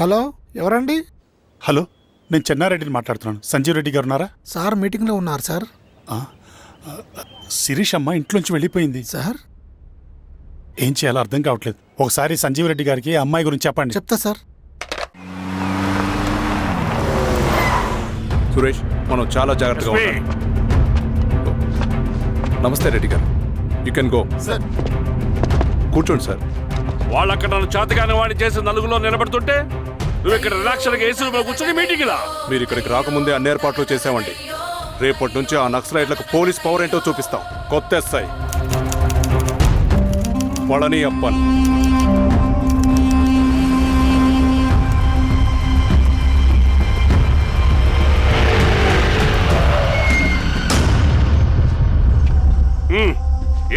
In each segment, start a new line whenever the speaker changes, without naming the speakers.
Hello, ఎవరండి?
Hello, నేను చెన్నారెడ్డిని మాట్లాడుతున్నాను. సంజీవ్ రెడ్డి గారు ఉన్నారా?
సార్ మీటింగ్లో ఉన్నారు సార్.
శిరీష్ అమ్మ ఇంట్లోంచి వెళ్ళిపోయింది
సార్
ఏం చేయాలో అర్థం కావట్లేదు. ఒకసారి సంజీవ్ రెడ్డి గారికి ఆ అమ్మాయి గురించి చెప్పండి.
చెప్తా సార్.
సురేష్, మనం చాలా జాగ్రత్తగా ఉండాలి. నమస్తే రెడ్డి గారు, యూ కెన్ గో.
సార్
కూర్చోండి సార్.
వాళ్ళక్కడ నన్ను చేతగానే వాడిని చేసి నలుగులో నిలబడుతుంటే నువ్వు ఇక్కడ రిలాక్స్గా ఏసీ రూమ్లో కూర్చొని మీటింగ్ లా.
మీరు ఇక్కడికి రాకముందే అన్ని ఏర్పాట్లు చేసామండి. రేపటి నుంచి ఆ నక్సలైట్లకు పోలీస్ పవర్ ఏంటో చూపిస్తాం. కొత్త ఎస్ఐ పళని అప్పన్.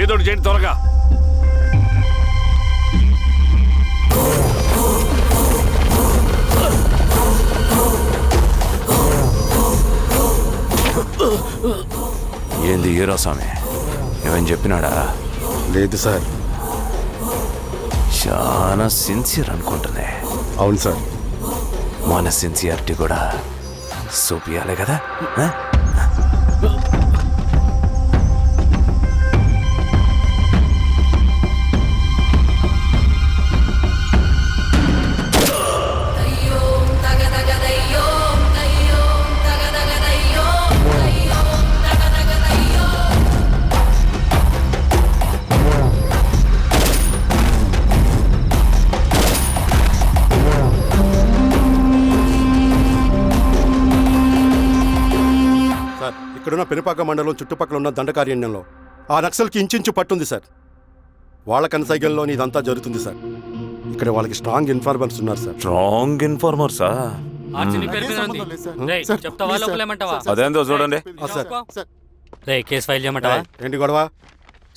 ఏదోటి చేయండి త్వరగా.
ఏంది హీరో స్వామి, ఏమని చెప్పినాడా?
లేదు సార్.
చాలా సిన్సియర్ అనుకుంటుంది.
అవును సార్.
మన సిన్సియారిటీ కూడా చూపియాలి కదా.
ఇక్కడున్న పెనుపాక మండలం చుట్టుపక్కల ఉన్న దండకారణ్యంలో ఆ నక్సల్కి ఇంచుంచు పట్టుంది సార్. వాళ్ళ కనసైగల్లోని ఇదంతా జరుగుతుంది సార్. ఇక్కడ వాళ్ళకి స్ట్రాంగ్ ఇన్ఫార్మర్స్ ఉన్నారు సార్.
స్ట్రాంగ్ ఇన్ఫార్మర్సా? అదేందో చూడండి.
కేసు ఫైల్ చేయమంటావా?
ఏంటి గొడవ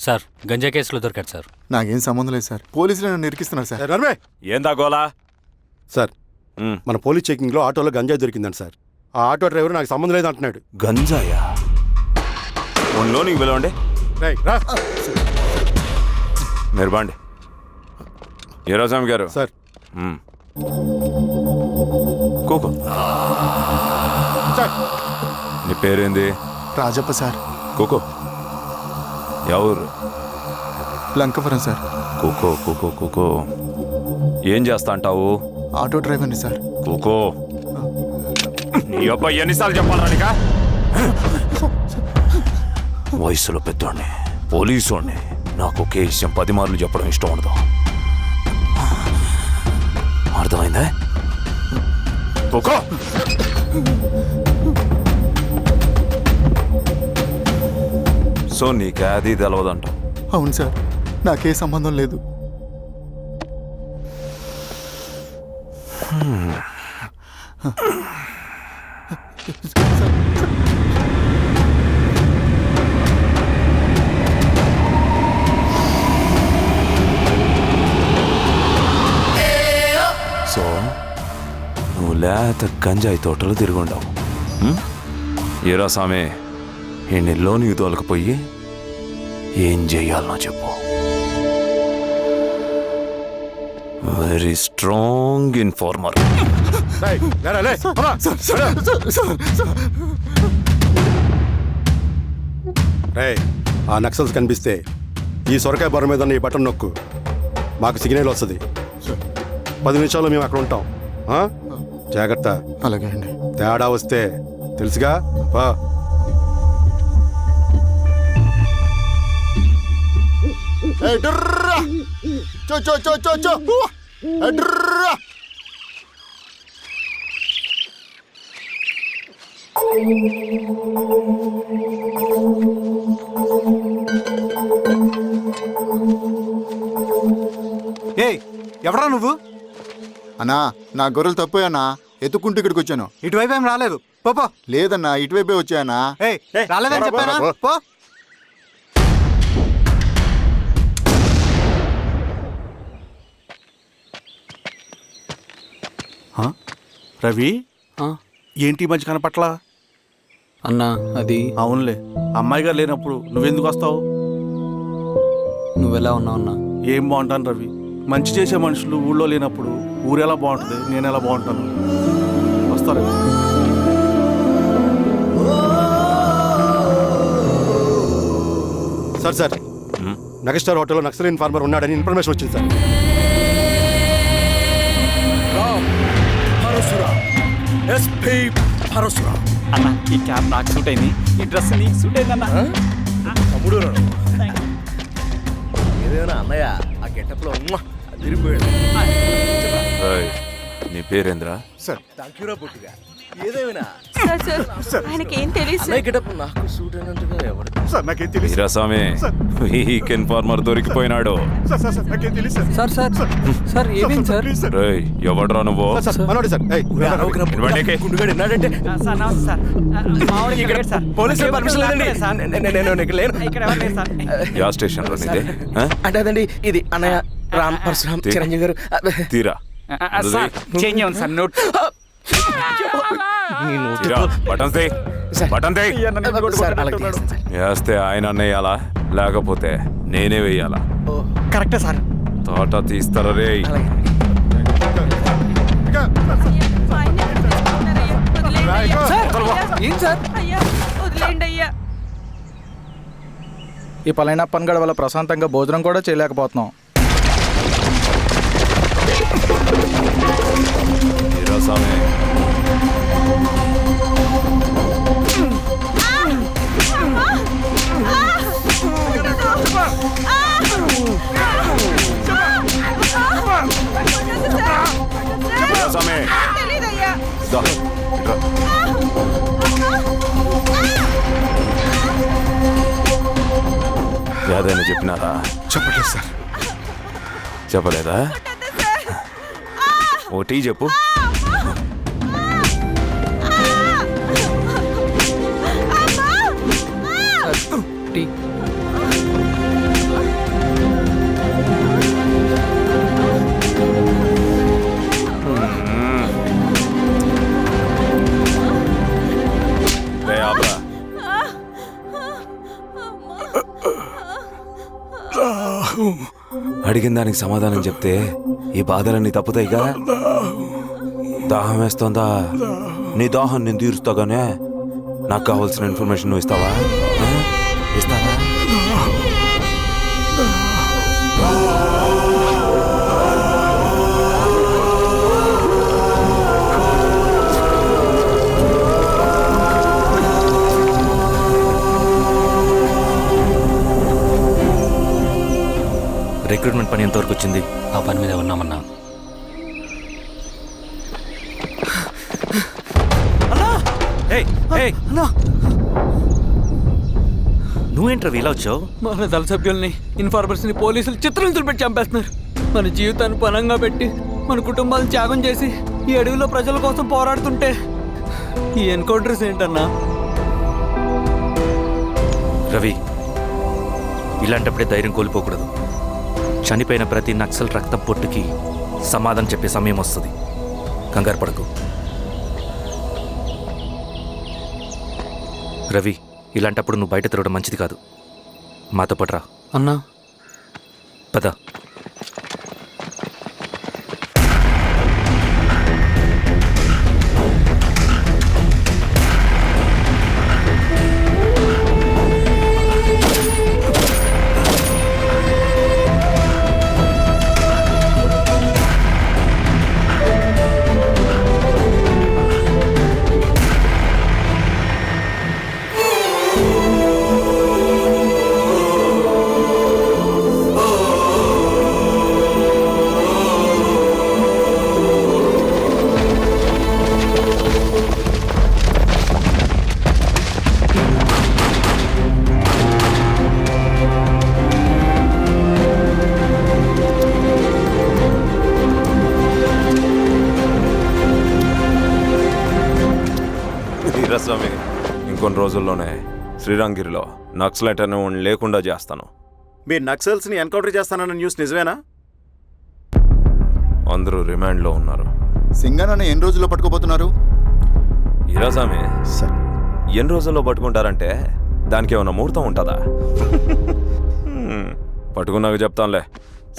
సార్, గంజా కేసులో దొరికాడు సార్.
నాకేం సంబంధం లేదు సార్. పోలీసులు నన్ను ఇరికిస్తున్నారు సార్.
నర్మే
ఏందా గోలా?
సార్, మన పోలీస్ చెకింగ్లో ఆటోలో గంజాయి దొరికిందండి సార్. ఆ ఆటో డ్రైవర్ నాకు సంబంధం లేదు అంటున్నాడు.
గంజాయా? ఒంట్లో నీకు పిలవండి. మీరు బాండి. హీరోస్వామి గారు
సార్.
కూకో. నీ పేరేంది?
రాజప్ప సార్.
కూకో. ఎవరు?
లంకపురం సార్.
కూకో కూకో కూకో. ఏం చేస్తా అంటావు?
ఆటో డ్రైవర్ని సార్.
కూకో. నీ అబ్బాయి ఎన్నిసార్లు చెప్పాలా నీకా? వయసులో పెద్దోడిని, పోలీసోడిని, నాకు ఒకే విషయం 10 మార్లు చెప్పడం ఇష్టం ఉండదు. అర్థమైందా? కూకో. సో నీకే అది తెలవదంట?
అవును సార్, నాకే సంబంధం లేదు.
సో నువ్వు లేత గంజాయి తోటలు తిరుగుండవు. ఏరా సామే, ఈ నెలలో నీకు తోలకపోయి ఏం చెయ్యాలనో చెప్పు. Very strong informer.
ఆ నక్సల్స్ కనిపిస్తే ఈ సొరకాయ బొర మీద ఈ బటన్ నొక్కు, మాకు సిగ్నల్ వస్తుంది. 10 నిమిషాల్లో మేము అక్కడ ఉంటాం. జాగ్రత్త.
అలాగే అండి.
తేడా వస్తే తెలుసుగా.
ఎవరా నువ్వు?
అన్నా, నా గొర్రెలు తప్పోయన్నా, ఎత్తుకుంటూ ఇక్కడికి వచ్చాను.
ఇటువైపు ఏం రాలేదు. పో.
లేదన్నా, ఇటువైపే వచ్చాయన్నా.
రాలేదని చెప్పానా? పో.
రవి, ఏంటి మంచి కనపట్ల?
అన్నా, అది
అవునులే, అమ్మాయి గారు లేనప్పుడు నువ్వెందుకు వస్తావు?
నువ్వెలా ఉన్నావు అన్నా?
ఏం బాగుంటాను రవి,
మంచి చేసే మనుషులు ఊళ్ళో లేనప్పుడు ఊరు ఎలా బాగుంటుంది, నేను ఎలా బాగుంటాను? వస్తారు.
సార్ మెగాస్టార్ హోటల్లో నక్సల్ ఇన్ఫార్మర్ ఉన్నాడని ఇన్ఫర్మేషన్ వచ్చింది సార్.
అన్న ఈ క్యాప్ నాకు సూట్ అయింది, ఈ డ్రెస్ నీకు సూట్ అయిందన్న.
అన్నయ్య ఆ గెటప్లో తిరిగిపోయాడు.
ఏయ్, నీ పేరేంద్రా?
థ్యాంక్యూరా పుట్టిగా. ఏదేమైనా
ఆయనకి ఏం తెలియదు
అన్నయ్య గెటప్ నాకు సూట్ అయినట్టుగా ఎవరు
సార్ నాకేం తెలియదు
వీరాస్వామి, వీక్ ఇన్ఫార్మర్ దొరికిపోయినాడు.
నాకేం తెలియదు
సార్ సార్ సార్ ఏమైంది సార్?
రేయ్, ఎవడ్రా నువ్వు?
సార్ మనోడి సార్.
ఇవ్వండికి.
గుండుగాడు విన్నాడంటే
సార్ నమస్తే సార్. మామిడి ఇక్కడ సార్.
పోలీసులు పర్మిషన్ లేదండి. నేను ఇక్కడ లేను.
ఇక్కడ ఎవరు లేరు సార్.
యా స్టేషన్ లో నీదే? ఆ?
అంటే అదండి ఇది అన్నయ్య రామ్ పరశురామ్ చిరంజీవి గారు.
తీరా
సార్ చేంజ్ అవ్వండి సార్ నోట్.
తీరా, బటన్ తే, బటన్ తే.
సార్ అలాగే చేస్తాను సార్.
వేస్తే ఆయన వేయాలా, లేకపోతే నేనే వేయాలా?
కరెక్టే సార్.
తోట తీస్తారా రే?
అలాగే
ఏం సార్?
వదిలేండి అయ్యా.
ఈ పలైన పనిగడ వల్ల ప్రశాంతంగా భోజనం కూడా చేయలేకపోతున్నాం.
వీరాస్వామి, వీరాస్వామి,
తెలీదయ్యా.
దా, ఇట్రా. ఏదైనా చెప్పినారా?
చెప్పలేదు సార్.
చెప్పలేదా? ఓటీ చెప్పు. రే ఆపరా. అడిగిన దానికి సమాధానం చెప్తే ఈ బాధలన్నీ తప్పుతాయిగా. దాహం వేస్తుందా? నీ దాహం నేను తీరుస్తాగానే నాకు కావాల్సిన ఇన్ఫర్మేషన్ నువ్వు ఇస్తావా? ఇస్తావా?
రిక్రూట్మెంట్ పని ఎంతవరకు వచ్చింది? ఆ పని మీద ఉన్నామన్నా.
నువ్వేంట్రా ఇలా వచ్చావు?
మన దళ సభ్యుల్ని, ఇన్ఫార్మర్స్ని పోలీసులు చిత్రహింసలు పెట్టి చంపేస్తున్నారు. మన జీవితాన్ని పణంగా పెట్టి మన కుటుంబాలను త్యాగం చేసి ఈ అడవిలో ప్రజల కోసం పోరాడుతుంటే ఈ ఎన్కౌంటర్స్ ఏంటన్నా?
రవి, ఇలాంటప్పుడే ధైర్యం కోల్పోకూడదు. చనిపోయిన ప్రతి నక్సల్ రక్తం పొట్టుకి సమాధానం చెప్పే సమయం వస్తుంది. కంగారు పడకు రవి. ఇలాంటప్పుడు నువ్వు బయట తిరగడం మంచిది కాదు. మాతో పాటు రా.
అన్నా
పద.
వీరాస్వామి, ఇంకొన్ని రోజుల్లోనే శ్రీరంగిరిలో నక్సలైట్ అని లేకుండా చేస్తాను.
మీరు నక్సల్స్ని ఎన్కౌంటర్ చేస్తానన్న న్యూస్ నిజమేనా?
అందరూ రిమాండ్లో ఉన్నారు.
సింగనని ఎన్ని రోజుల్లో పట్టుకోబోతున్నారు?
వీరాస్వామి, ఎన్ని రోజుల్లో పట్టుకుంటారంటే దానికి ఏమైనా ముహూర్తం ఉంటుందా? పట్టుకున్నాక చెప్తానులే.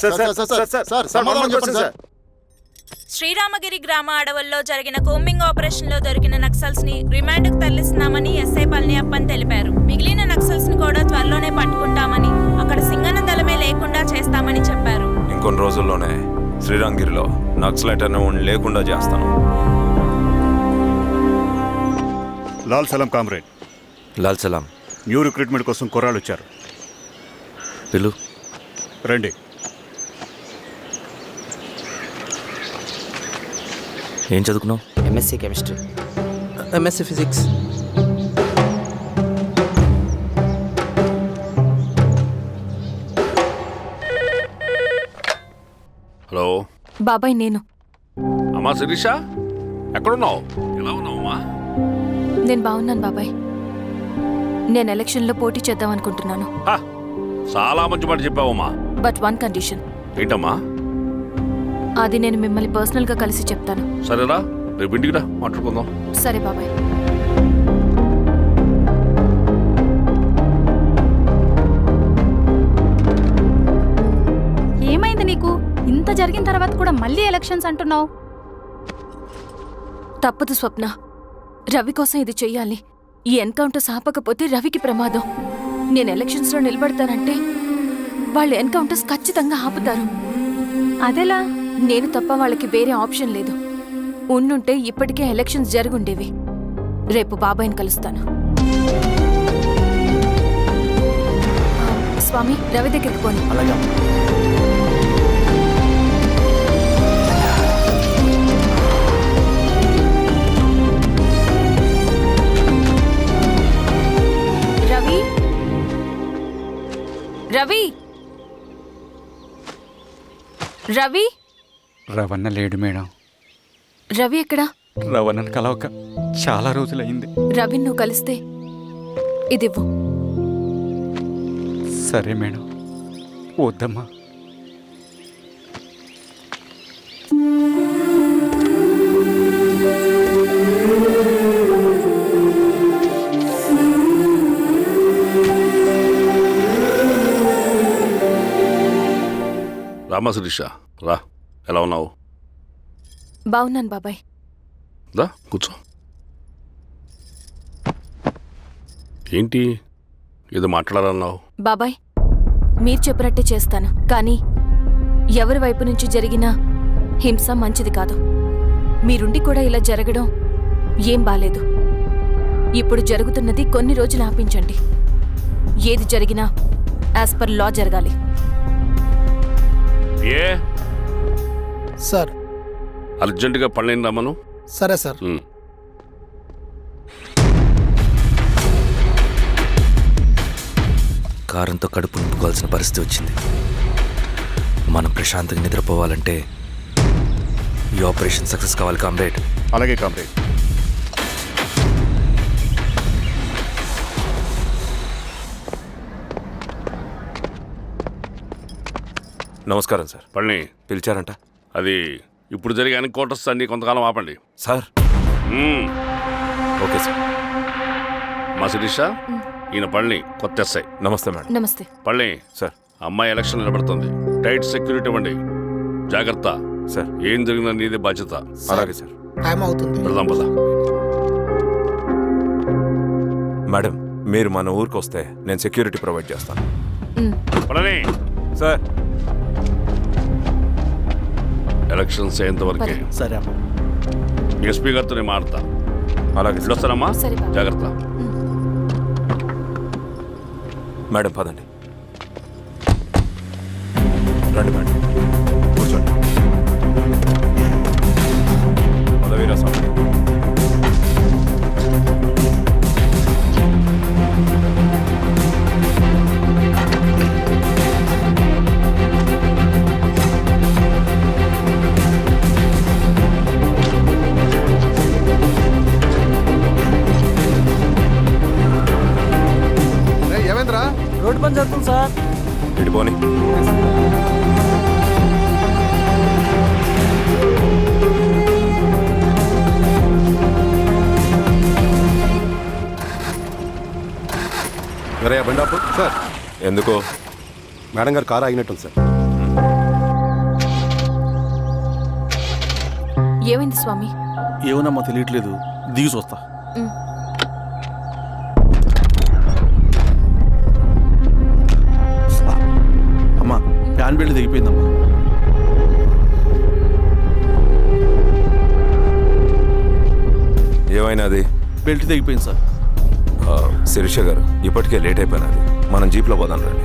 సార్ సమాధానం చెప్పండి సార్.
శ్రీరామగిరి గ్రామ అడవుల్లో జరిగిన కోంబింగ్ ఆపరేషన్ లో దొరికిన నక్సల్స్ ని రిమాండ్ కు తరలిస్తున్నామని ఎస్ఐ పళనియప్పన్ తెలిపారు. మిగిలిన నక్సల్స్ ని కూడా త్వరలోనే పట్టుకుంటామని, అక్కడ సింగన దళమే లేకుండా చేస్తామని చెప్పారు.
ఇంకొన్ని రోజుల్లోనే శ్రీరంగిరిలో నక్సలైట్ అనే లేకుండా చేస్తాను.
లాల్ సలాం కామ్రేడ్,
లాల్ సలాం.
న్యూ రిక్రూట్మెంట్ కోసం కుర్రాళ్ళు వచ్చారు.
పిలు.
రండి.
ఏం చదువుకున్నావు?
MSc chemistry, MSc physics.
Hello
బాబాయ్, నేను
అమ్మా శిరీష, ఎక్కడున్నావు? ఎలా ఉన్నావు అమ్మా?
నేను బాగున్నాను బాబాయ్. నేను ఎలక్షన్లో పోటీ చేద్దాం అనుకుంటున్నాను.
హా, చాలా మంచి మాట చెప్పావమ్మా.
But one condition.
ఏంటమ్మా?
అది నేను మిమ్మల్ని పర్సనల్గా కలిసి చెప్తాను.
సరేరా, రేపు ఇంటికి రా, మాట్లాడుకుందాం.
సరే బాబాయ్.
ఏమైంది నీకు? ఇంత జరిగిన తర్వాత కూడా మళ్ళీ ఎలక్షన్స్ అంటున్నావు?
తప్పదు స్వప్న, రవి కోసం ఇది చెయ్యాలి. ఈ ఎన్కౌంటర్ ఆపకపోతే రవికి ప్రమాదం. నేను ఎలక్షన్స్లో నిలబడతానంటే వాళ్ళు ఎన్కౌంటర్స్ ఖచ్చితంగా ఆపుతారు.
అదెలా?
నేను తప్ప వాళ్ళకి వేరే ఆప్షన్ లేదు. ఉండుంటే ఇప్పటికే ఎలక్షన్స్ జరుగుండేవి. రేపు బాబాయ్ని కలుస్తాను. స్వామి, రవి దగ్గరికి పోని.
అలాగే.
రవి, రవి, రవి.
రవణ లేడు మేడం.
రవి ఎక్కడా?
రవణను కలవక చాలా రోజులైంది.
రవి నువ్వు కలిస్తే ఇదివ్వు.
సరే మేడం. వద్దమ్మా.
రామా శిరీష, రా. ఎలా ఉన్నావు?
బాగున్నాను బాబాయ్.
దా కూర్చో. ఏంటి ఏదో మాట్లాడాలన్నావు?
బాబాయ్, మీరు చెప్పినట్టే చేస్తాను. కానీ ఎవరి వైపు నుంచి జరిగినా హింస మంచిది కాదు. మీరుండి కూడా ఇలా జరగడం ఏం బాలేదు. ఇప్పుడు జరుగుతున్నది కొన్ని రోజులు ఆపించండి. ఏది జరిగినా యాజ్ పర్ లా జరగాలి.
ఏ
సార్.
అర్జెంటుగా పళ్ళని రమ్మను.
సరే సార్.
కారంతో కడుపు నింపుకోవాల్సిన పరిస్థితి వచ్చింది. మనం ప్రశాంతంగా నిద్రపోవాలంటే ఈ ఆపరేషన్ సక్సెస్ కావాలి కామ్రేడ్.
అలాగే కామ్రేడ్.
నమస్కారం సార్.
పళ్ళని
పిలిచారంట?
అది ఇప్పుడు జరిగే ఎన్కౌంటర్స్ అన్ని కొంతకాలం ఆపండి.
సార్. Okay sir.
మా శిరీష, ఈయన పళ్ళని కొత్త ఎస్ఐ.
నమస్తే మేడం.
నమస్తే.
పళ్ళని
సార్.
అమ్మాయి ఎలక్షన్ నిలబడుతుంది. టైట్ సెక్యూరిటీ ఇవ్వండి. జాగ్రత్త
సార్.
ఏం జరిగిందో నీదే బాధ్యత.
అలాగే సార్.
టైం అవుతుంది.
వెళ్దాం పద.
మేడం, మీరు మన ఊరికి వస్తే నేను సెక్యూరిటీ ప్రొవైడ్ చేస్తాను.
పళ్ళని
సార్.
ఎలక్షన్స్ అయ్యేంతవరకే.
సరే అమ్మా.
ఎస్పీ గారితో నేను మాడతా.
అలాగే.
వస్తానమ్మా.
సరే బాబు.
జాగ్రత్త.
మేడం పదండి. రండి మేడం, కూర్చోండి. పదవీరా స్వామి.
ఏమైందిరా?
రోడ్డు పని జరుగుతుంది సార్.
ఇటు పోనీ.
బండాపు సార్.
ఎందుకో
మేడం గారు కారు ఆగినట్టుంది సార్.
ఏమైంది స్వామి?
ఏమోనమ్మా తెలియట్లేదు, దిగి చూస్తా.
ఉమ్.
అమ్మా ఫ్యాన్ బెల్ట్ దిగిపోయిందమ్మా.
ఏమైనాది?
బెల్ట్ తెగిపోయింది సార్.
శిరీష గారు, ఇప్పటికే లేట్ అయిపోయినది, మనం జీప్లో పోదాం రండి.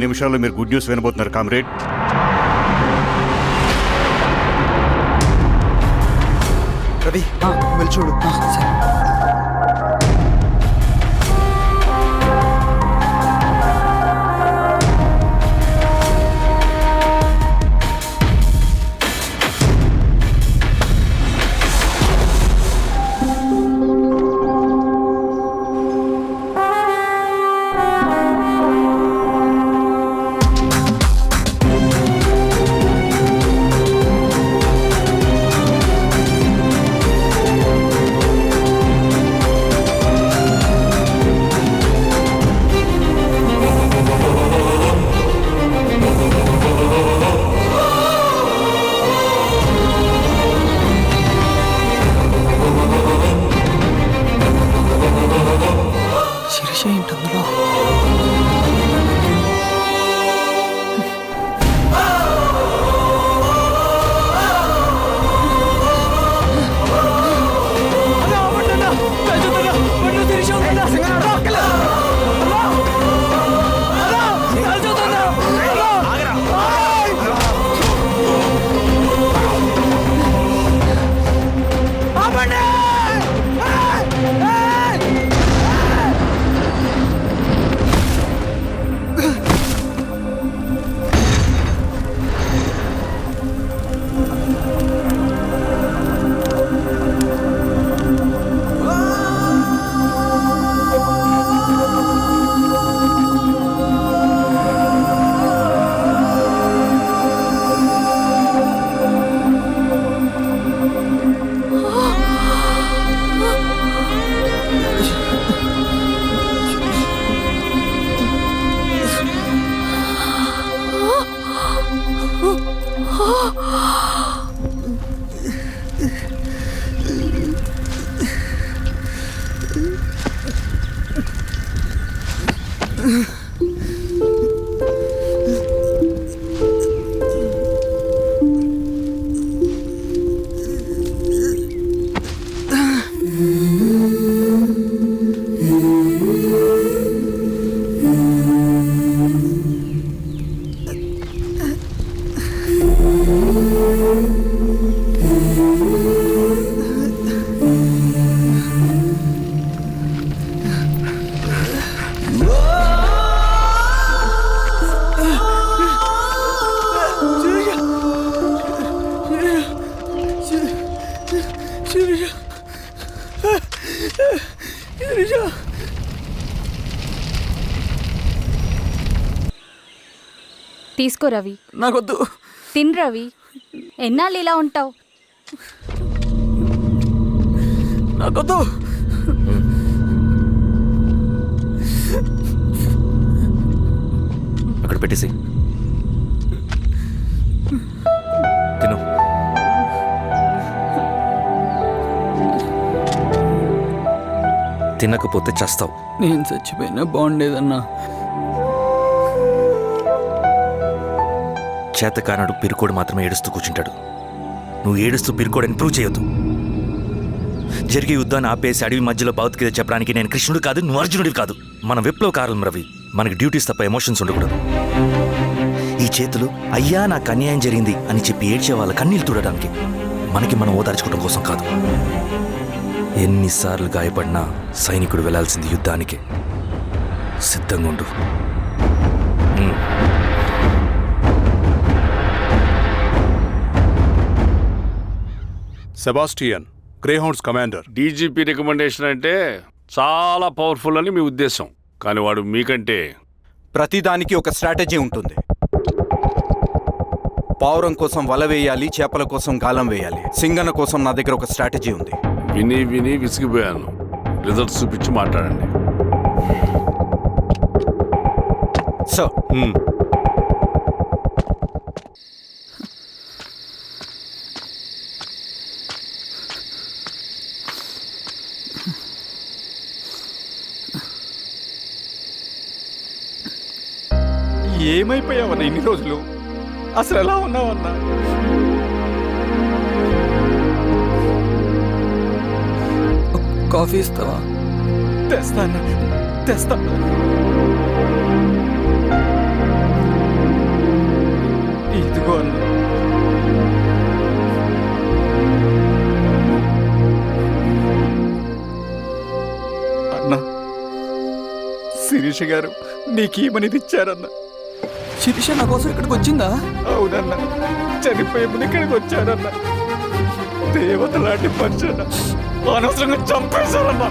నిమిషాల్లో మీరు గుడ్ న్యూస్ వినబోతున్నారు కామ్రేడ్.
రవి వెళ్ళి చూడు.
తీసుకో రవి.
నాకొద్దు.
తిన్ రవి, ఎన్నాళ్ళు ఇలా ఉంటావు?
నాకొద్దు.
అక్కడ పెట్టేసి తిను. తినకపోతే చస్తావు.
నేను చచ్చిపోయినా బాగుండేదన్నా.
చేతకానడు పిరుకోడు మాత్రమే ఏడుస్తూ కూర్చుంటాడు. నువ్వు ఏడుస్తూ పిరుకోడని ప్రూవ్ చేయొద్దు. జరిగే యుద్ధాన్ని ఆపేసి అడవి మధ్యలో భౌతికత చెప్పడానికి నేను కృష్ణుడు కాదు, నువ్వు అర్జునుడివి కాదు. మన విప్లవకారులం రవి. మనకి డ్యూటీస్ తప్ప ఎమోషన్స్ ఉండకూడదు. ఈ చేతులు అయ్యా నాకు అన్యాయం జరిగింది అని చెప్పి ఏడ్చే వాళ్ళ కన్నీళ్ళు తుడడానికి, మనకి మనం ఓదార్చుకోవడం కోసం కాదు. ఎన్నిసార్లు గాయపడినా సైనికుడు వెళ్లాల్సింది యుద్ధానికే. సిద్ధంగా ఉండు.
Sebastian, Greyhounds commander.
DGP recommendation అంటే చాలా పవర్ఫుల్ అని మీ ఉద్దేశం, కానీ వాడు మీకంటే
ప్రతిదానికి ఒక స్ట్రాటజీ ఉంటుంది. పావురం కోసం వల వేయాలి, చేపల కోసం గాలం వేయాలి. సింగన్న కోసం నా దగ్గర ఒక స్ట్రాటజీ ఉంది.
విని విని విసిగిపోయాను. రిజల్ట్స్ చూపించి మాట్లాడండి.
సార్,
ఏమైపోయావన్నా ఇన్ని రోజులు? అసలు ఎలా ఉన్నావన్నా?
కాఫీ ఇస్తావా?
తెస్తాను తెస్తాను. ఇదిగో అన్నా. అన్నా, శిరీష గారు నీకేమనేది ఇచ్చారన్నా.
శిరీష నా కోసం ఇక్కడికి వచ్చిందా?
అవునన్నా, చనిపోయే ముందు ఇక్కడికి వచ్చారన్నా. దేవత లాంటి మనిషి అన్నా, అనవసరంగా చంపేశారన్నా.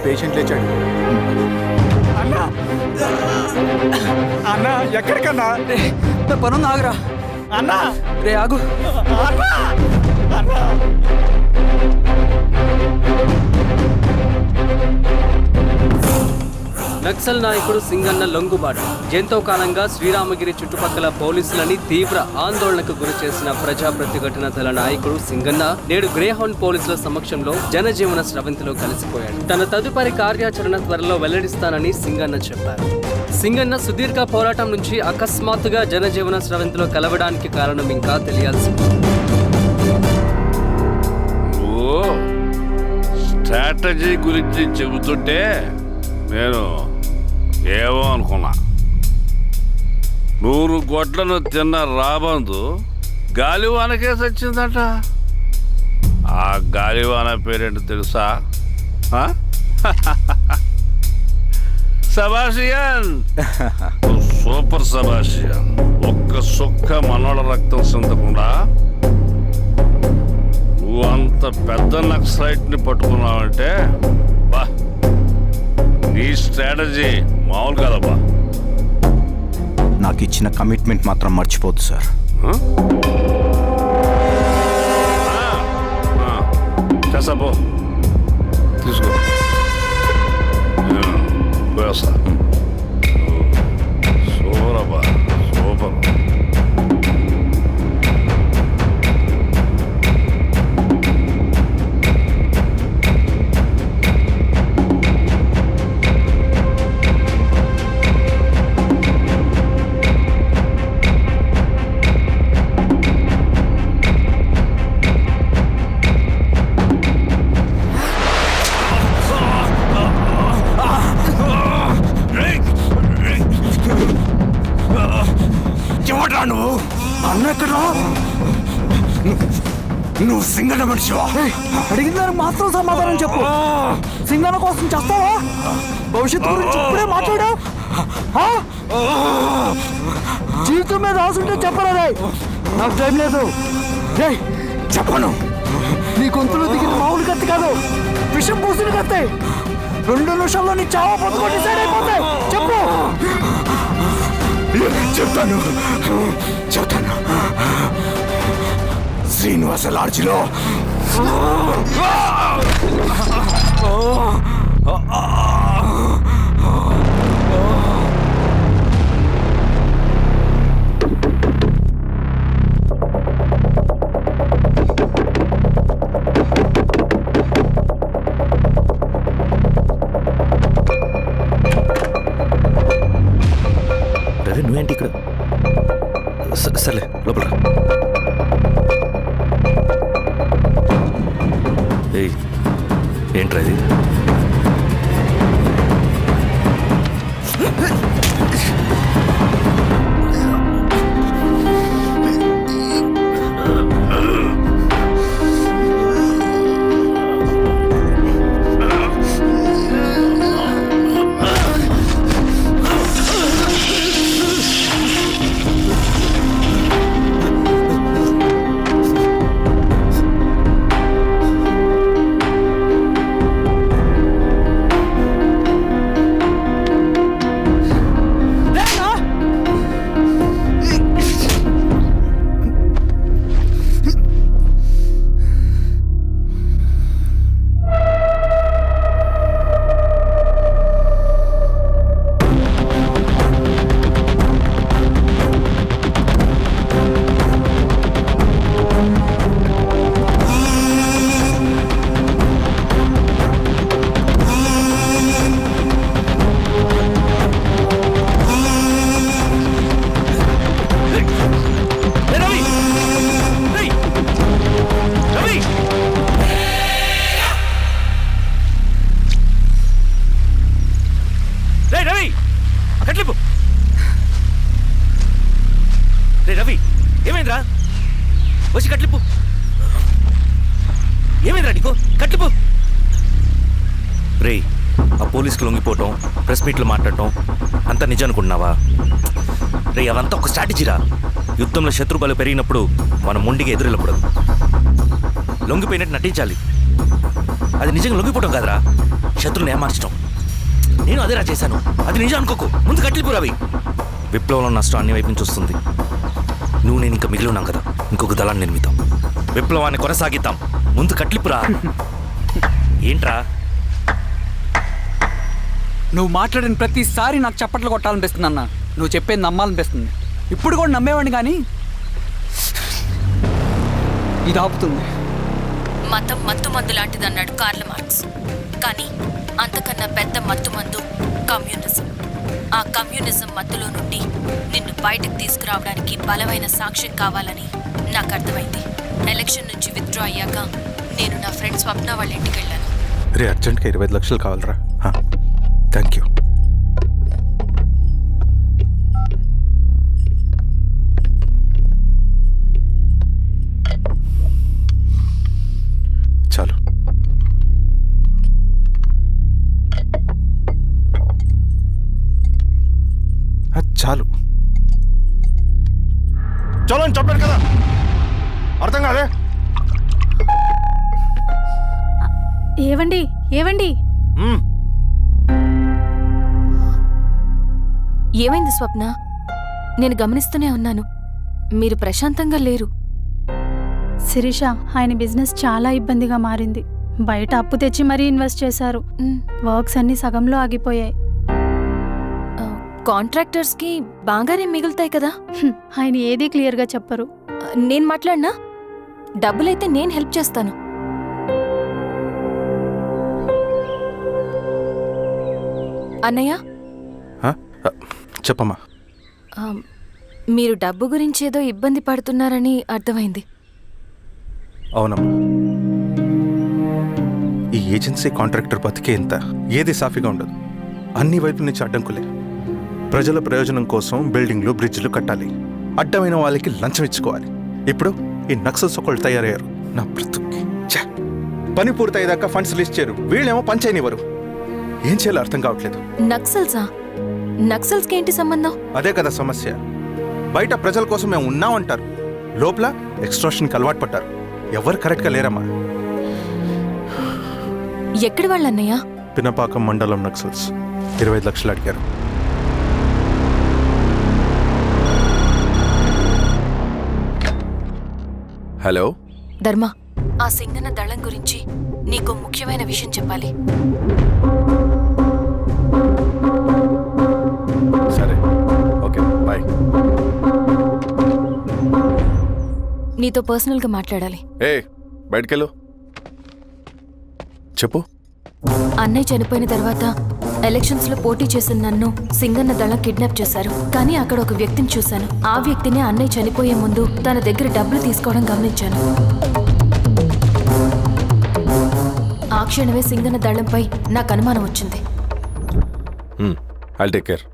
పేషెంట్ లేచాడు.
అన్నా, అన్నా ఎక్కడికన్నా?
నా పనుంది, ఆగరా. అన్నా రే ఆగు.
నక్సల్ నాయకుడు సింగన్న లొంగుబాటు ఎంతో కాలంగా శ్రీరామగిరి చుట్టుపక్కల పోలీసులని తీవ్ర ఆందోళనకు గురి చేసిన ప్రజా ప్రతిఘటన దళ నాయకుడు సింగన్న నేడు గ్రేహౌండ్ పోలీసుల సమక్షంలో జనజీవన స్రవంతిలో కలిసిపోయాడు. తన తదుపరి కార్యాచరణ త్వరలో వెల్లడిస్తానని సింగన్న చెప్పారు. సింగన్న సుదీర్ఘ పోరాటం నుంచి అకస్మాత్తుగా జనజీవన స్రవంతిలో కలవడానికి కారణం ఇంకా తెలియాల్సి.
స్ట్రాటజీ గురించి చెబుతుంటే నేను ఏమో అనుకున్నా. 100 గొడ్లను తిన్న రాబందు గాలివానకే సచ్చిందట. ఆ గాలివాన పేరేంటో తెలుసా? సబాషియన్, సూపర్ సబాషియన్. ఒక్క సుక్క మనోళ్ళ రక్తం చెందకుండా నువ్వు అంత పెద్ద నక్సలైట్ని పట్టుకున్నావంటే బా, నీ స్ట్రాటజీ మామూలు కాదబ్బా.
నాకు ఇచ్చిన కమిట్మెంట్ మాత్రం మర్చిపోద్దు సార్.
చేసాబో, తీసుకో, పోయేస్తా. సూపర్ అబ్బా, సూపర్.
నువ్వు అన్న ఎక్కడ? నువ్వు సింగన్న మనిషివా?
అడిగిన దానికి మాత్రం సమాధానం చెప్పు. సింగన్న కోసం చేస్తావా? భవిష్యత్తు గురించి ఇప్పుడే మాట్లాడావు. జీవితం మీద రాసుంటే చెప్పరా? నాకు టైం లేదు.
చెప్పను.
నీ గొంతులో దిగిన మామూలు కత్తి కాదు, విషం పూసిన కత్తి. 2 నిమిషాల్లో నీ చావా పొద్దుకొని డిసైడ్ అయిపోతాయి. చెప్పు.
చెప్తాను. శ్రీనివాస లాడ్జిలో
నువ్వేంటి ఇక్కడ? సర్లే లోపల. ఏంట్రా ఇది? రవి, ఏమైందిరా? వచ్చి కట్లిప్పు. ఏమైందిరా నీకు? కట్లిప్పు. రే, ఆ పోలీసుకు లొంగిపోవటం, ప్రెస్ మీట్లు మాట్లాడటం అంతా నిజం అనుకుంటున్నావా? రే, అవంతా ఒక స్ట్రాటజీరా. యుద్ధంలో శత్రుబలు పెరిగినప్పుడు మనం మొండిగా ఎదురెళ్ళకూడదు. లొంగిపోయినట్టు నటించాలి. అది నిజంగా లొంగిపోవటం కాదురా, శత్రువుని ఏమార్చడం. నేను అదేరా చేశాను. అది నిజం అనుకోకు. ముందు కట్లిపు రవి. విప్లవంలో నష్టం అన్ని వైపు నుంచి వస్తుంది. నువ్వు నేను ఇంకా మిగిలి ఉన్నాం కదా, ఇంకొక దళాన్ని నిర్మిద్దాం, విప్లవాన్ని కొనసాగిద్దాం. ముందు కట్లిపురా. ఏంట్రా
నువ్వు మాట్లాడిన ప్రతిసారి నాకు చప్పట్లు కొట్టాలనిపిస్తుంది అన్న. నువ్వు చెప్పేది నమ్మాలనిపిస్తుంది. ఇప్పుడు కూడా నమ్మేవాడిని కానీ ఇది ఆపుతుంది.
మతం మత్తుమందు లాంటిదన్నాడు కార్ల్ మార్క్స్. కానీ అంతకన్నా పెద్ద మత్తుమందు కమ్యూనిజం. ఆ కమ్యూనిజం మత్తులో నుండి నిన్ను బయటకు తీసుకురావడానికి బలమైన సాక్ష్యం కావాలని నాకు అర్థమైంది. ఎలక్షన్ నుంచి విత్డ్రా అయ్యాక నేను నా ఫ్రెండ్ స్వప్న వాళ్ళ ఇంటికి వెళ్ళాను.
రే అర్జెంట్గా 25 లక్షలు కావాలరా. Thank you. చాలు. చాలు.
చలో అని చెప్పాను కదా, అర్థం కాదే.
ఏవండి ఏవండి
ఏమైంది స్వప్న? నేను గమనిస్తూనే ఉన్నాను, మీరు ప్రశాంతంగా లేరు.
శిరీష, ఆయన బిజినెస్ చాలా ఇబ్బందిగా మారింది. బయట అప్పు తెచ్చి మరీ ఇన్వెస్ట్ చేశారు. వర్క్స్ అన్ని సగంలో ఆగిపోయాయి.
కాంట్రాక్టర్స్కి బాగానే మిగులుతాయి కదా.
ఆయన ఏదీ క్లియర్గా చెప్పరు.
నేను మాట్లాడినా డబ్బులైతే నేను హెల్ప్ చేస్తాను. అన్నయ్య,
చెప్పమ్మా.
మీరు డబ్బు గురించి ఏదో ఇబ్బంది పడుతున్నారని అర్థమైంది.
అవునమ్మా, ఈ ఏజెన్సీ కాంట్రాక్టర్ బతికే ఇంత ఏది సాఫీగా ఉండదు. అన్ని వైపుల నుంచి అడ్డంకులే. ప్రజల ప్రయోజనం కోసం బిల్డింగ్లు బ్రిడ్జ్లు కట్టాలి, అడ్డమైన వాళ్ళకి లంచం ఇచ్చుకోవాలి. ఇప్పుడు ఈ నక్సల్స్ ఒకళ్ళు తయారయ్యారు. నా బ్రతుక్కి పని పూర్తయ్యేదాకా ఫండ్స్ లిస్ట్ చేయరు, వీళ్ళేమో పంచాయనివ్వరు. ఏం చేయాలో అర్థం కావట్లేదు.
నక్సల్సా? నక్సల్స్కి ఏంటి సంబంధం?
అదే కదా సమస్య. బయట ప్రజల కోసం మేము ఉన్నామంటారు, లోపల ఎక్స్ట్రాషన్కి అలవాటు పడ్డారు. ఎవరు కరెక్ట్గా లేరమ్మా.
ఎక్కడి వాళ్ళన్నయ్య?
పినపాకం మండలం నక్సల్స్ 25 లక్షలు అడిగారు. హలో
ధర్మ, ఆ సింగన్న దళం గురించి నీకు ముఖ్యమైన విషయం చెప్పాలి.
సరే, ఓకే, బాయ్.
నీతో పర్సనల్గా మాట్లాడాలి.
బయటకెళ్ళు. చెప్పు.
అన్నయ్య చనిపోయిన తర్వాత ఎలక్షన్స్ లో పోటీ చేసిన నన్ను సింగన్న దళం కిడ్నాప్ చేశారు. కానీ అక్కడ ఒక వ్యక్తిని చూశాను. ఆ వ్యక్తిని అన్నయ్య చనిపోయే ముందు తన దగ్గర డబ్బులు తీసుకోవడం గమనించాను. ఆ క్షణమే సింగన్న దళంపై నాకు అనుమానం వచ్చింది.
I'll take care.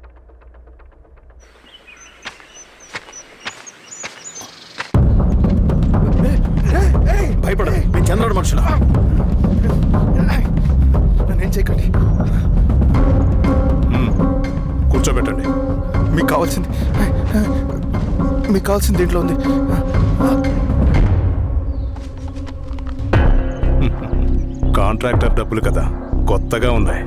భయపడదు, నేను చంద్రుడు మనుషులు. నన్నేం చేయకండి.
కూర్చోబెట్టండి.
మీకు కావాల్సింది దీంట్లో ఉంది.
కాంట్రాక్టర్ డబ్బులు కదా, కొత్తగా ఉన్నాయి.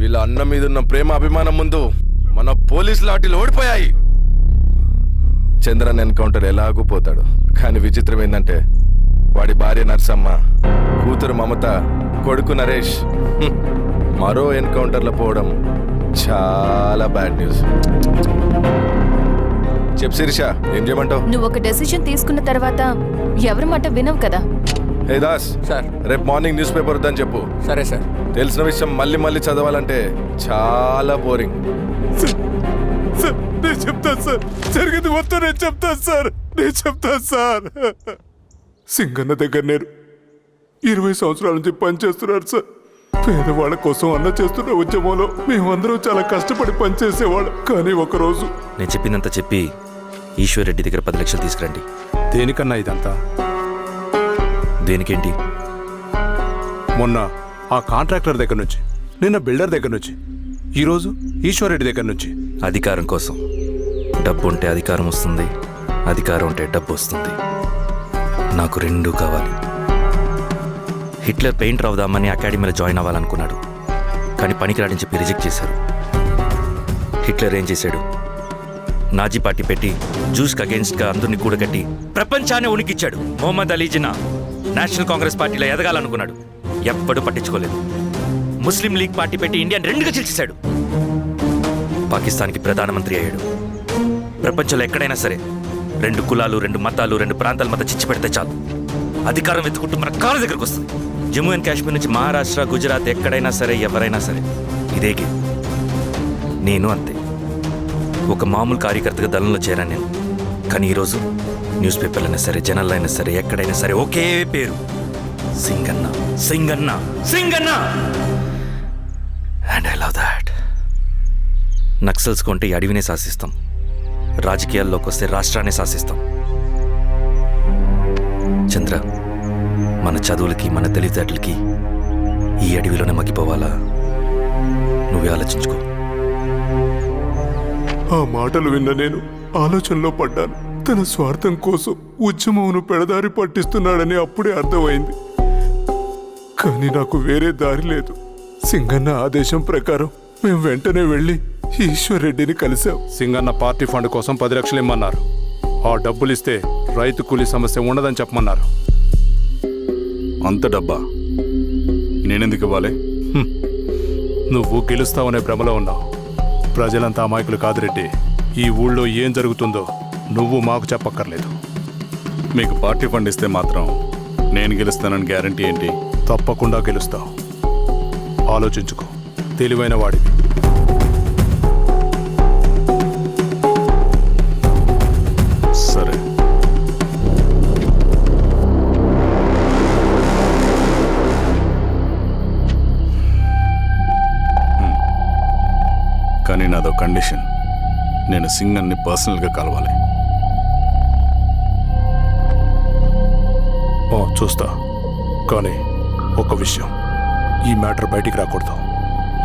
వీళ్ళ అన్న మీదున్న ప్రేమ అభిమానం ముందు మన పోలీస్ లాఠీలు ఓడిపోయాయి. చంద్రన్ ఎన్కౌంటర్ ఎలాగూ పోతాడు. కానీ విచిత్రం ఏంటంటే వాడి భార్య నర్సమ్మ, కూతురు మమత, కొడుకు నరేష్ మరో ఎన్కౌంటర్లో పోవడం చాలా బ్యాడ్ న్యూస్. చెప్పు శిరీష, ఏం చేయమంటావు?
నువ్వు ఒక డెసిషన్ తీసుకున్న తర్వాత ఎవరి మాట వినవు కదా.
హే దాస్ సార్, రేపు మార్నింగ్ న్యూస్ పేపర్ వద్దని చెప్పు.
సరే సార్.
తెలిసిన విషయం మళ్ళీ మళ్ళీ చదవాలంటే చాలా బోరింగ్.
నేను చెప్తాను సార్, జరిగింది మొత్తం నేను చెప్తాను సార్. సింగన్న దగ్గర నేను 20 సంవత్సరాల నుంచి పనిచేస్తున్నారు సార్. పేదవాళ్ళ కోసం అన్న చేస్తున్న ఉద్యమంలో మేమందరం చాలా కష్టపడి పనిచేసేవాళ్ళం. కానీ ఒకరోజు
నేను చెప్పిందంతా చెప్పి ఈశ్వర్ రెడ్డి దగ్గర 10 లక్షలు తీసుకురండి.
దేనికన్నా ఇదంతా?
దేనికేంటి?
మొన్న ఆ కాంట్రాక్టర్ దగ్గర నుంచి, నిన్న బిల్డర్ దగ్గర నుంచి, ఈరోజు ఈశ్వర్ రెడ్డి దగ్గర నుంచి.
అధికారం కోసం. డబ్బు ఉంటే అధికారం వస్తుంది, అధికారం ఉంటే డబ్బు వస్తుంది. నాకు రెండూ కావాలి. హిట్లర్ పెయింటర్ అవుదామని అకాడమీలో జాయిన్ అవ్వాలనుకున్నాడు, కానీ పనికిరాడని చెప్పి రిజెక్ట్ చేశారు. హిట్లర్ ఏం చేశాడు? నాజీ పార్టీ పెట్టి జూస్కి అగేన్స్ట్గా అందరినీ కూడగట్టి ప్రపంచాన్ని ఉనికిచ్చాడు. మొహమ్మద్ అలీ జిన్నా నేషనల్ కాంగ్రెస్ పార్టీలో ఎదగాలనుకున్నాడు, ఎప్పుడూ పట్టించుకోలేదు. ముస్లిం లీగ్ పార్టీ పెట్టి ఇండియాని రెండుగా చీల్చేశాడు. పాకిస్తాన్కి ప్రధానమంత్రి అయ్యాడు. ప్రపంచంలో ఎక్కడైనా సరే 2 కులాలు, 2 మతాలు, 2 ప్రాంతాల మధ్య చిచ్చు పెడితే చాలు, అధికారం వెతుకుంటూ మన కాళ్ళ దగ్గరకు వస్తుంది. జమ్మూ అండ్ కాశ్మీర్ నుంచి మహారాష్ట్ర, గుజరాత్ ఎక్కడైనా సరే, ఎవరైనా సరే ఇదే గేమ్. నేను అంతే. ఒక మామూలు కార్యకర్తగా దళంలో చేరాను నేను. కానీ ఈరోజు న్యూస్ పేపర్లు అయినా సరే, జనాల్లో అయినా సరే, ఎక్కడైనా సరే ఒకే పేరు, Singanna, Singanna, Singanna. And I love that. Naxals కొంటే ఈ అడవినే శాసిస్తాం, రాజకీయాల్లోకి వస్తే రాష్ట్రాన్ని శాసిస్తాం. చంద్ర, మన చదువులకి, మన తెలివితేటలకి ఈ అడవిలోనే మగ్గిపోవాలా? నువ్వే ఆలోచించుకో.
ఆ మాటలు విన్న నేను ఆలోచనలో పడ్డాను. తన స్వార్థం కోసం ఉద్యమమును పెడదారి పట్టిస్తున్నాడని అప్పుడే అర్థమైంది. కానీ నాకు వేరే దారి లేదు. సింగన్న ఆదేశం ప్రకారం మేము వెంటనే వెళ్ళి ఈశ్వర్ రెడ్డిని కలిశాం. సింగన్న పార్టీ ఫండ్ కోసం 10 లక్షలు ఇమ్మన్నారు. ఆ డబ్బులు ఇస్తే రైతు కూలీ సమస్య ఉండదని చెప్పమన్నారు.
అంత డబ్బా నేనెందుకు ఇవ్వాలి?
నువ్వు గెలుస్తావనే భ్రమలో ఉన్నావు. ప్రజలంతా అమాయకులు కాదు రెడ్డి. ఈ ఊళ్ళో ఏం జరుగుతుందో నువ్వు మాకు చెప్పక్కర్లేదు.
మీకు పార్టీ ఫండ్ ఇస్తే మాత్రం నేను గెలుస్తానని గ్యారంటీ ఏంటి?
తప్పకుండా గెలుస్తావు. ఆలోచించుకో, తెలివైన వాడివి.
సరే. కానీ నాదో కండిషన్. నేను సింగన్ని పర్సనల్గా కలవాలి.
చూస్తా. కానీ ఒక విషయం, ఈ మ్యాటర్ బయటికి రాకూడదు.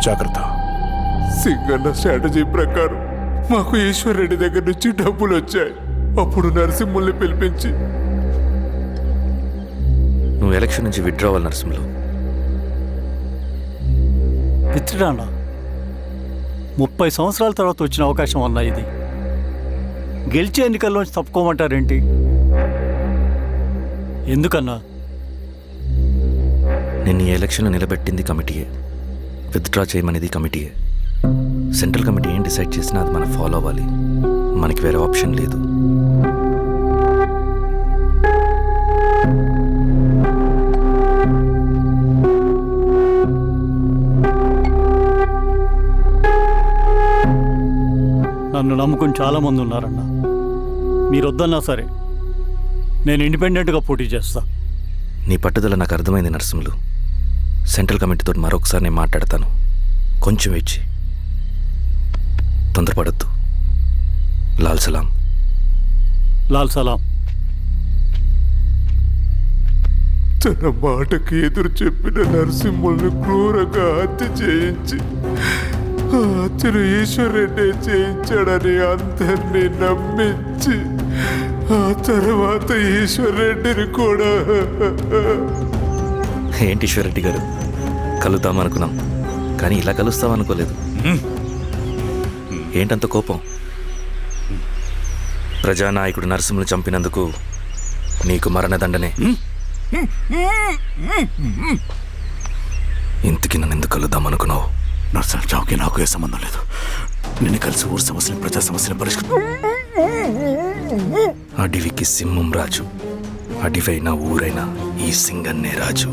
జాగ్రత్త. సింగన్న స్ట్రాటజీ ప్రకారం మాకు ఈశ్వర్ రెడ్డి దగ్గర నుంచి డబ్బులు వచ్చాయి. అప్పుడు నరసింహుల్ని పిలిపించి,
నువ్వు ఎలక్షన్ నుంచి విత్డ్రా అవ్వాలి నరసింహులు.
విత్డ్రానా? 30 సంవత్సరాల తర్వాత వచ్చిన అవకాశం అన్నా ఇది. గెలిచే ఎన్నికల్లోంచి తప్పుకోమంటారేంటి? ఎందుకన్నా?
నేను ఈ ఎలక్షన్లో నిలబెట్టింది కమిటీయే, విత్డ్రా చేయమనేది కమిటీయే. సెంట్రల్ కమిటీ ఏం డిసైడ్ చేసినా అది మనం ఫాలో అవ్వాలి. మనకి వేరే ఆప్షన్ లేదు.
నన్ను నమ్ముకుని చాలామంది ఉన్నారన్న. మీరు వద్దన్నా సరే నేను ఇండిపెండెంట్గా పోటీ చేస్తా.
నీ పట్టుదల నాకు అర్థమైంది నరసింహులు. సెంట్రల్ కమిటీతో మరొకసారి నేను మాట్లాడతాను. కొంచెం వెచ్చి, తొందరపడద్దు. లాల్ సలాం.
లాల్ సలాం.
తన మాటకి ఎదురు చెప్పిన నరసింహుల్ని క్రూరంగా హత్య చేయించి ఆ హత్యను ఈశ్వర్ రెడ్డి చేయించాడని అందరినీ నమ్మించి ఆ తర్వాత ఈశ్వర్ రెడ్డిని కూడా.
ఏంటి ఈశ్వర్ రెడ్డి గారు, కలుద్దామనుకున్నాం కానీ ఇలా కలుస్తామనుకోలేదు. ఏంటంత కోపం? ప్రజానాయకుడు నరసింహులు చంపినందుకు నీకు మరణదండనే. ఇంతకి నన్ను ఎందుకు కలుద్దామనుకున్నావు?
నర్సన చావుకి నాకు ఏ సంబంధం లేదు. నిన్ను కలిసి ఊరు సమస్యలు, ప్రజా సమస్యలు పరిష్కరించు.
అడవికి సింహం రాజు, అడవైనా ఊరైనా ఈ సింగన్నే రాజు.